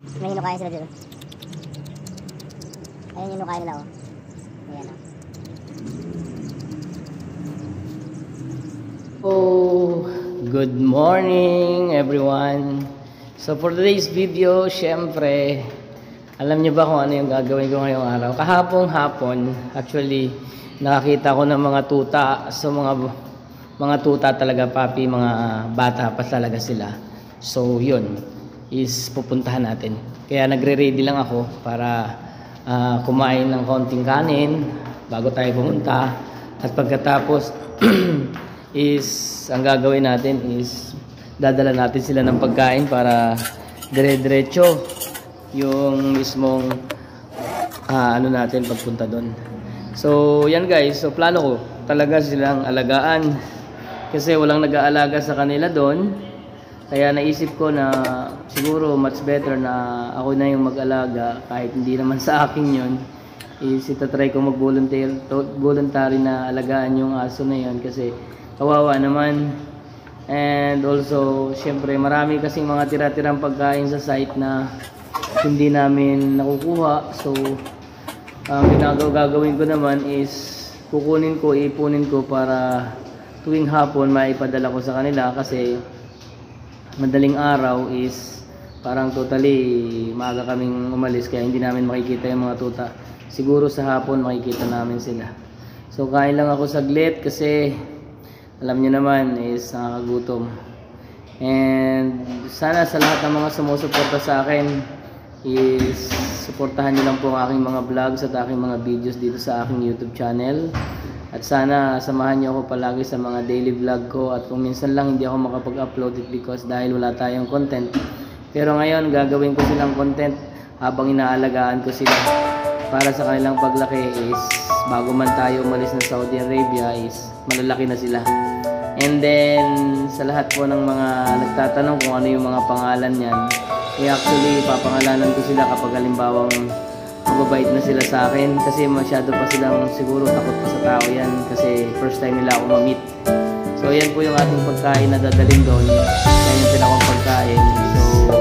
May hinukayan sila dito. Ayun yung hinukayan nila, oh. Ayan, oh. Oh, good morning everyone. So for today's video, syempre, alam niyo ba kung ano yung gagawin ko ngayong araw? Kahapong hapon, actually, nakakita ko ng mga tuta. So mga tuta talaga, papi, mga bata pa talaga sila. So yun, is pupuntahan natin. Kaya nagre-ready lang ako para kumain ng konting kanin bago tayo pumunta. At pagkatapos, is ang gagawin natin is dadala natin sila ng pagkain para dire-diretso yung mismong ano natin pagpunta doon. So yan guys, so plano ko talaga silang alagaan kasi walang nag-aalaga sa kanila doon. Kaya naisip ko na siguro much better na ako na yung mag-alaga kahit hindi naman sa akin yun. Is itatry ko mag-voluntary na alagaan yung aso na yun kasi kawawa naman. And also, syempre marami kasing mga tira-tirang pagkain sa site na hindi namin nakukuha. So, ang gagawin ko naman is ipunin ko para tuwing hapon maipadala ko sa kanila kasi madaling araw is parang totally maaga kaming umalis kaya hindi namin makikita yung mga tuta. Siguro sa hapon makikita namin sila. So, kain lang ako saglit kasi alam niyo naman is nakakagutom. And sana sa lahat ng mga sumusuporta sa akin is suportahan niyo lang po ang aking mga vlogs at aking mga videos dito sa aking YouTube channel. At sana samahan niyo ako palagi sa mga daily vlog ko. At kung minsan lang hindi ako makapag-upload it because dahil wala tayong content. Pero ngayon gagawin ko silang content habang inaalagaan ko sila. Para sa kanilang paglaki is bago man tayo umalis ng Saudi Arabia is malalaki na sila. And then sa lahat po ng mga nagtatanong kung ano yung mga pangalan niyan, actually papangalanan ko sila kapag halimbawang mababait na sila sa akin kasi masyado pa silang siguro takot pa sa tao yan kasi first time nila ako ma-meet. So yan po yung ating pagkain na dadalhin doon. Yan yung pinakang pagkain. So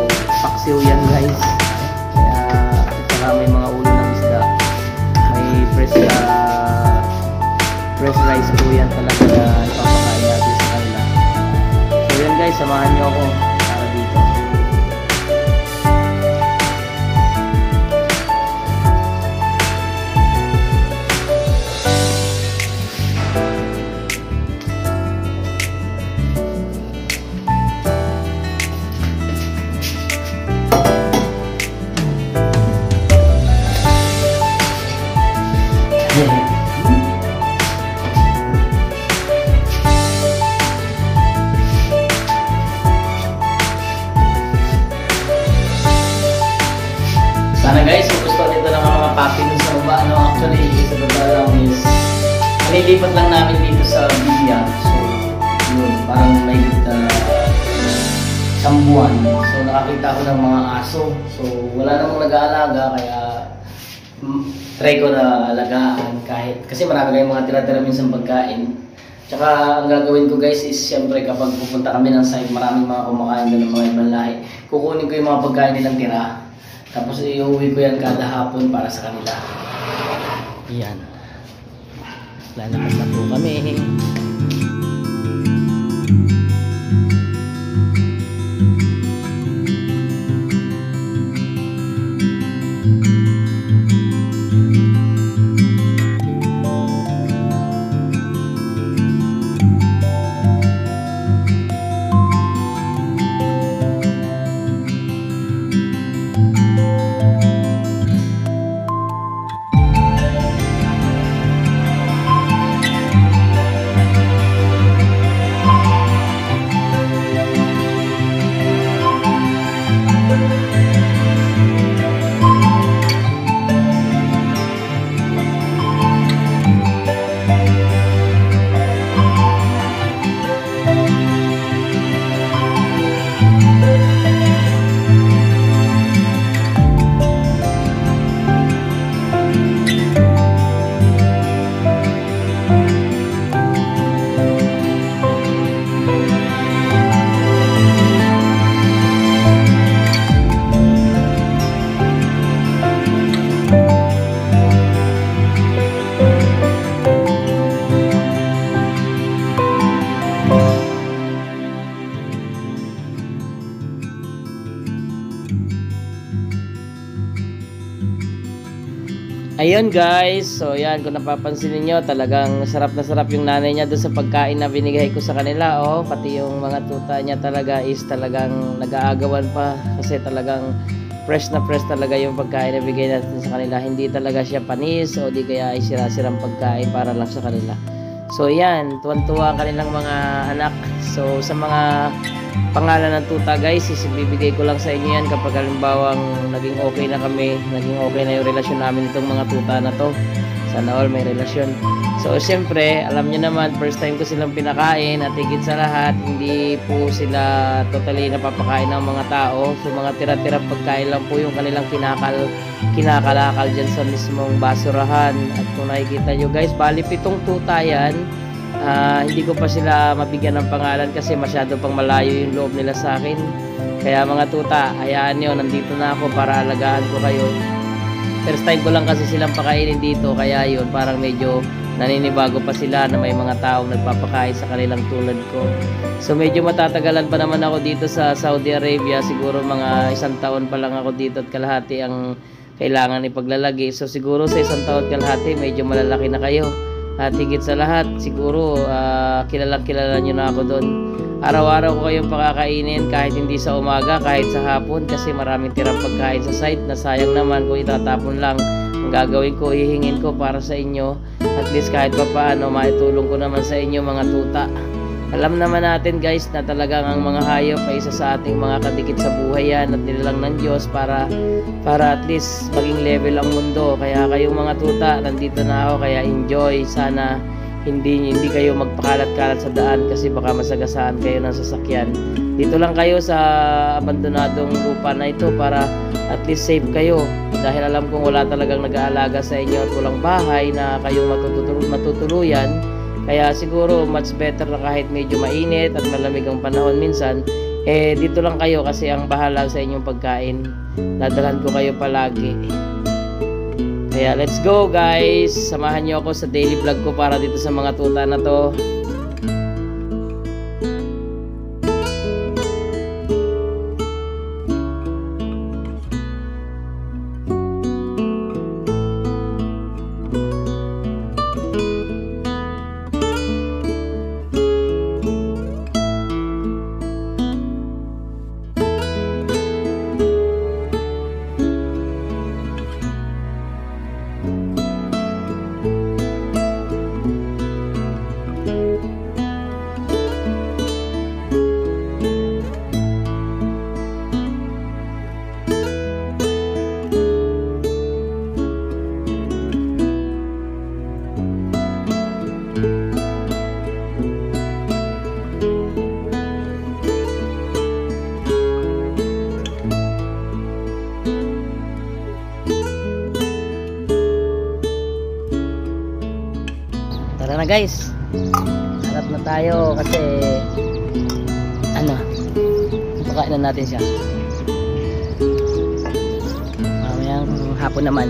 paksiw yan guys. Kaya saka may mga ulo ng isda. May fresh rice po yan talaga na ipapakain natin sa kanila. So yan guys, samahan nyo ako para dito. Sana guys, kung gusto nito ng mga papi dun sa baba, actually, sa baba lang is nililipat lang namin dito sa Bibia. So, yun, parang may isang buwan. So, nakakita ko ng mga aso. So, wala namang nag-aalaga, kaya try ko na alagaan kahit, kasi marami kayong mga tira-tira minsan pagkain. Tsaka, ang gagawin ko guys is, syempre kapag pupunta kami ng site, maraming mga kumakain doon ng mga ibang lahi. Kukunin ko yung mga pagkain nilang tira. Tapos iuwi ko yan kada hapon para sa kanila. Yan. Lalakad na po kami. Ayun guys, so yan, kung napapansin niyo talagang sarap na sarap yung nanay niya doon sa pagkain na binigay ko sa kanila. Oh, pati yung mga tuta niya talaga is talagang nag-aagawan pa kasi talagang fresh na fresh talaga yung pagkain na bigay natin sa kanila. Hindi talaga siya panis o di kaya ay sira-sirang pagkain para lang sa kanila. So yan, tuwan-tuwa ang kanilang mga anak. So sa mga pangalan ng tuta guys, ibibigay ko lang sa inyo yan kapag halimbawang naging okay na kami, naging okay na yung relasyon namin itong mga tuta na to. Sana all may relasyon. So syempre, alam nyo naman, first time ko silang pinakain at higit sa lahat, hindi po sila totally napapakain ng mga tao. So mga tira-tira pagkain lang po yung kanilang kinakalakal dyan sa mismong basurahan. At kung nakikita nyo guys, bali 7 tuta yan. Hindi ko pa sila mabigyan ng pangalan kasi masyado pang malayo yung loob nila sa akin. Kaya mga tuta, hayaan nyo, nandito na ako para alagaan ko kayo. First time ko lang kasi silang pakainin dito, kaya yun, parang medyo naninibago pa sila na may mga taong nagpapakain sa kanilang tulad ko. So medyo matatagalan pa naman ako dito sa Saudi Arabia, siguro mga 1 taon pa lang ako dito at kalahati ang kailangan ipaglalagi. So siguro sa 1 taon kalahati, medyo malalaki na kayo. At higit sa lahat, siguro kilalang kilala nyo na ako doon. Araw-araw ko kayong pakakainin kahit hindi sa umaga, kahit sa hapon kasi maraming tirang pagkain sa site na sayang naman kung itatapon lang. Ang gagawin ko, hihingin ko para sa inyo. At least kahit pa paano, maitulong ko naman sa inyo mga tuta. Alam naman natin guys na talagang ang mga hayop ay isa sa ating mga kadikit sa buhay yan at nilalang ng Diyos para at least maging level ang mundo. Kaya kayong mga tuta, nandito na ako, kaya enjoy. Sana hindi kayo magpakalat-kalat sa daan kasi baka masagasaan kayo ng sasakyan. Dito lang kayo sa abandonadong lupa na ito para at least safe kayo, dahil alam kong wala talagang nag-aalaga sa inyo at walang bahay na kayong matutuluyan. Kaya siguro much better na kahit medyo mainit at malamig ang panahon minsan, dito lang kayo kasi ang bahala sa inyong pagkain. Dadalhan ko kayo palagi. Kaya let's go guys, samahan nyo ako sa daily vlog ko para dito sa mga tuta na to. Tara na guys, harap na tayo kasi pakain na natin siya mamayang hapon naman.